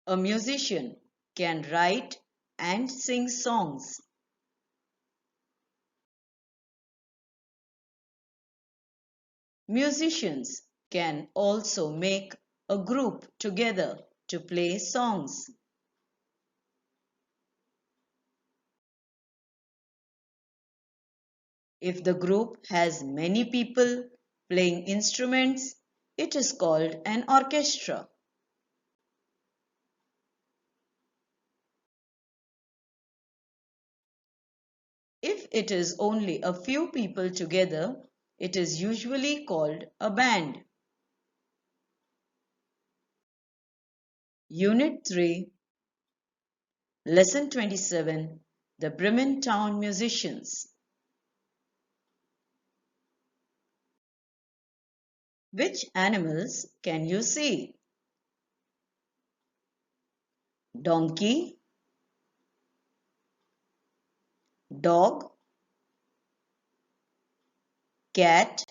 A musician can write and sing songs. Musicians can also make a group together to play songs. If the group has many people playing instruments, it is called an orchestra. If it is only a few people together, it is usually called a band. Unit 3, Lesson 27, The Bremen Town Musicians. Which animals can you see? Donkey, dog, cat,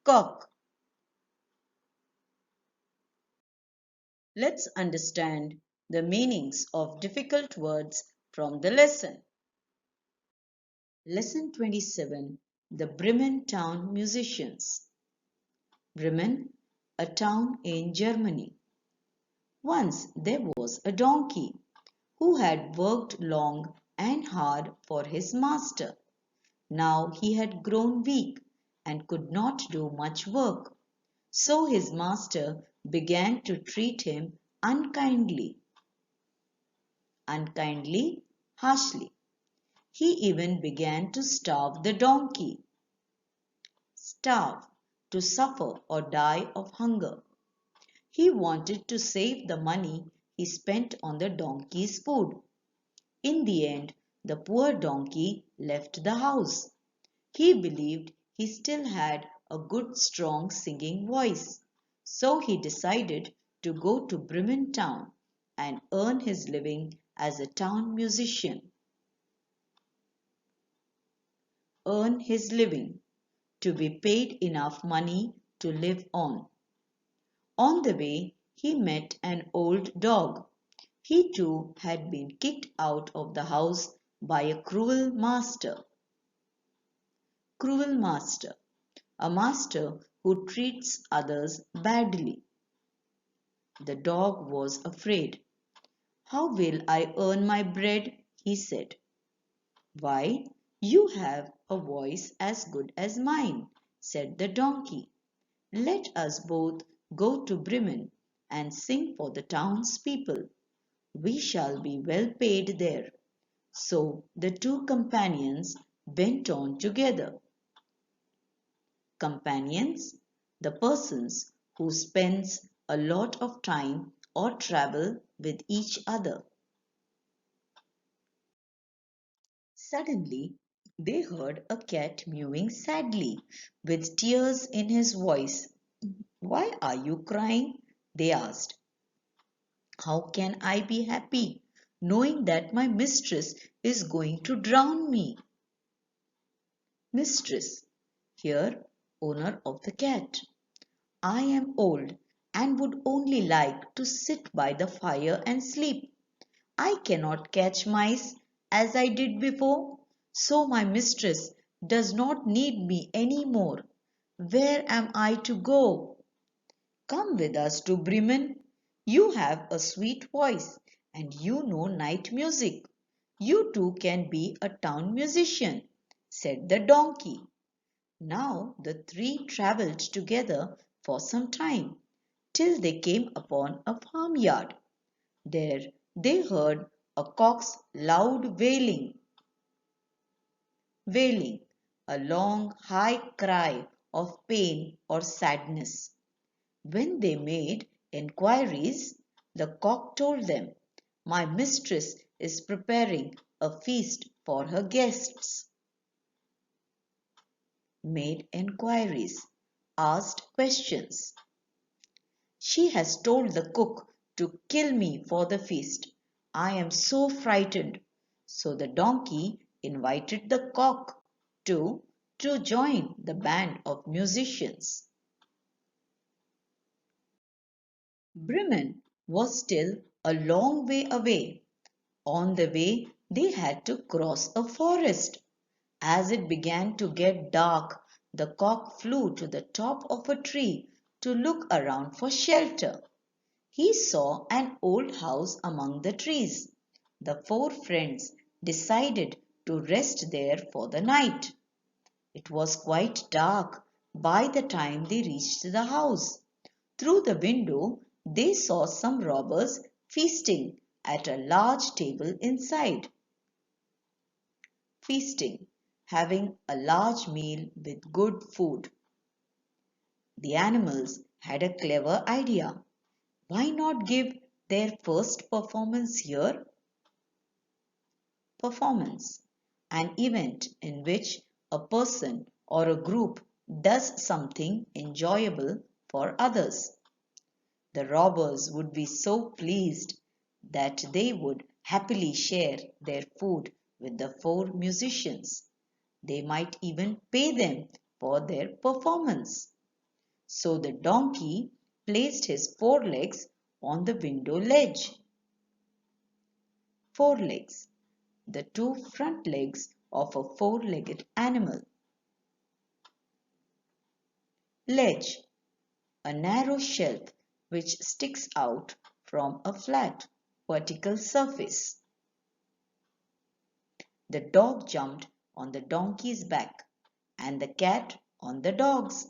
cock. Let's understand the meanings of difficult words from the lesson. Lesson 27, The Bremen Town Musicians. Bremen, a town in Germany. Once there was a donkey who had worked long and hard for his master. Now he had grown weak and could not do much work. So his master began to treat him unkindly, harshly. He even began to starve the donkey. Starve, to suffer or die of hunger. He wanted to save the money he spent on the donkey's food. In the end, the poor donkey left the house. He believed he still had a good strong singing voice. So he decided to go to Bremen town and earn his living as a town musician. Earn his living, to be paid enough money to live on. On the way, he met an old dog. He too had been kicked out of the house by a cruel master. Cruel master, a master who treats others badly. The dog was afraid. How will I earn my bread? He said. Why, you have a voice as good as mine, said the donkey. Let us both go to Bremen and sing for the townspeople. We shall be well paid there. So the two companions went on together. Companions, the persons who spends a lot of time or travel with each other. Suddenly, they heard a cat mewing sadly, with tears in his voice. Why are you crying? They asked. How can I be happy, knowing that my mistress is going to drown me? Mistress, here, owner of the cat. I am old and would only like to sit by the fire and sleep. I cannot catch mice as I did before, so my mistress does not need me any more. Where am I to go? Come with us to Bremen. You have a sweet voice and you know night music. You too can be a town musician, said the donkey. Now the three travelled together for some time, till they came upon a farmyard. There they heard a cock's loud wailing, a long high cry of pain or sadness. When they made enquiries, the cock told them, My mistress is preparing a feast for her guests. Made enquiries, asked questions. She has told the cook to kill me for the feast. I am so frightened. So the donkey invited the cock to, to join the band of musicians. Bremen was still a long way away. On the way, they had to cross a forest. As it began to get dark, the cock flew to the top of a tree to look around for shelter. He saw an old house among the trees. The four friends decided to rest there for the night. It was quite dark by the time they reached the house. Through the window, they saw some robbers feasting at a large table inside. Feasting, having a large meal with good food. The animals had a clever idea. Why not give their first performance here? Performance, an event in which a person or a group does something enjoyable for others. The robbers would be so pleased that they would happily share their food with the four musicians. They might even pay them for their performance. So the donkey placed his forelegs on the window ledge. Forelegs, the two front legs of a four-legged animal. Ledge, a narrow shelf which sticks out from a flat, vertical surface. The dog jumped on the donkey's back, and the cat on the dog's.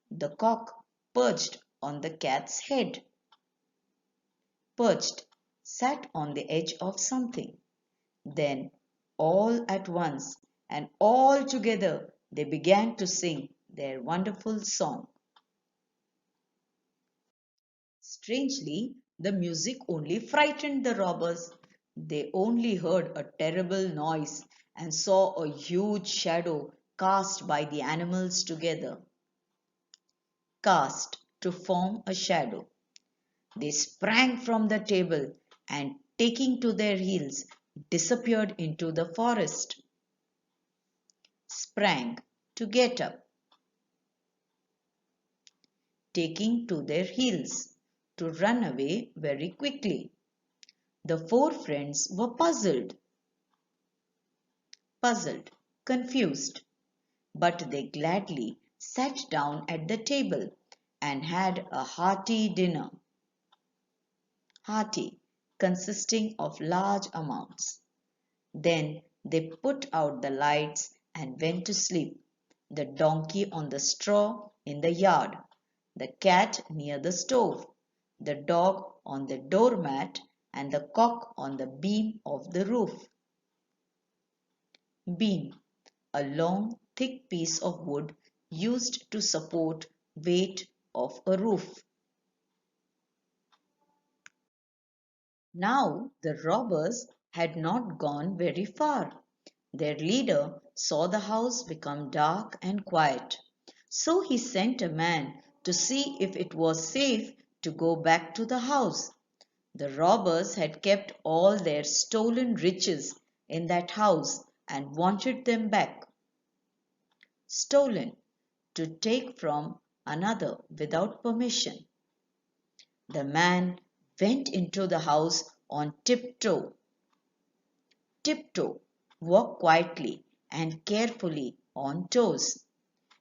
The cock perched on the cat's head. Perched, sat on the edge of something. Then, all at once and all together, they began to sing their wonderful song. Strangely, the music only frightened the robbers. They only heard a terrible noise and saw a huge shadow cast by the animals together. Cast to form a shadow. They sprang from the table and, taking to their heels, disappeared into the forest. Sprang to get up. Taking to their heels to run away very quickly. The four friends were puzzled, confused, but they gladly sat down at the table and had a hearty dinner. Hearty, consisting of large amounts. Then they put out the lights and went to sleep, the donkey on the straw in the yard, the cat near the stove, the dog on the doormat, and the cock on the beam of the roof. Beam, a long, thick piece of wood used to support weight of a roof. Now the robbers had not gone very far. Their leader saw the house become dark and quiet. So he sent a man to see if it was safe to go back to the house. The robbers had kept all their stolen riches in that house and wanted them back. Stolen, to take from another without permission. The man went into the house on tiptoe. Tiptoe, walk quietly and carefully on toes.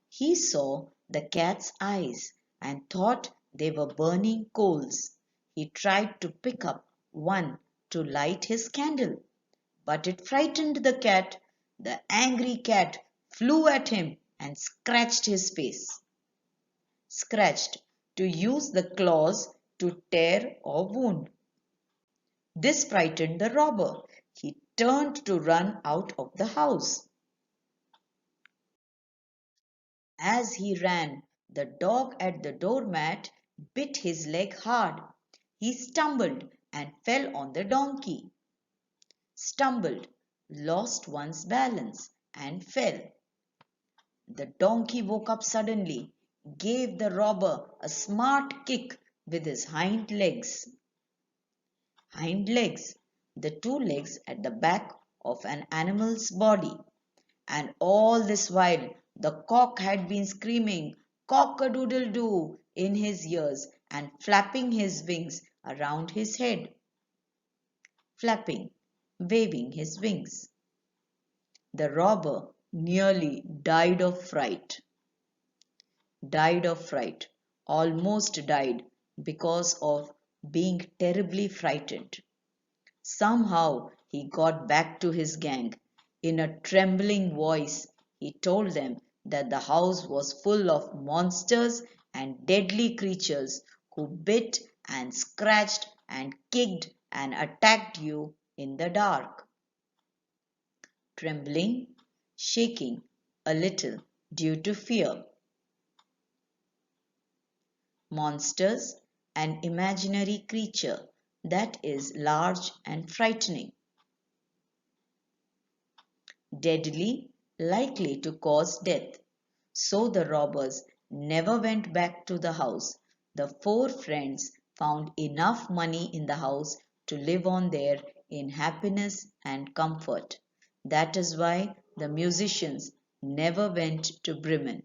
He saw the cat's eyes and thought they were burning coals. He tried to pick up one to light his candle, but it frightened the cat. The angry cat flew at him and scratched his face. Scratched, to use the claws to tear or wound. This frightened the robber. He turned to run out of the house. As he ran, the dog at the doormat bit his leg hard. He stumbled and fell on the donkey. Stumbled, lost one's balance, and fell. The donkey woke up suddenly, gave the robber a smart kick with his hind legs. Hind legs, the two legs at the back of an animal's body. And all this while the cock had been screaming cock-a-doodle-doo in his ears and flapping his wings around his head. Flapping, waving his wings. The robber nearly died of fright, almost died because of being terribly frightened. Somehow he got back to his gang. In a trembling voice, he told them that the house was full of monsters and deadly creatures who bit and scratched and kicked and attacked you in the dark. Trembling, shaking a little due to fear. Monsters, an imaginary creature that is large and frightening, deadly, likely to cause death. So the robbers never went back to the house. The four friends found enough money in the house to live on there in happiness and comfort. That is why the musicians never went to Bremen.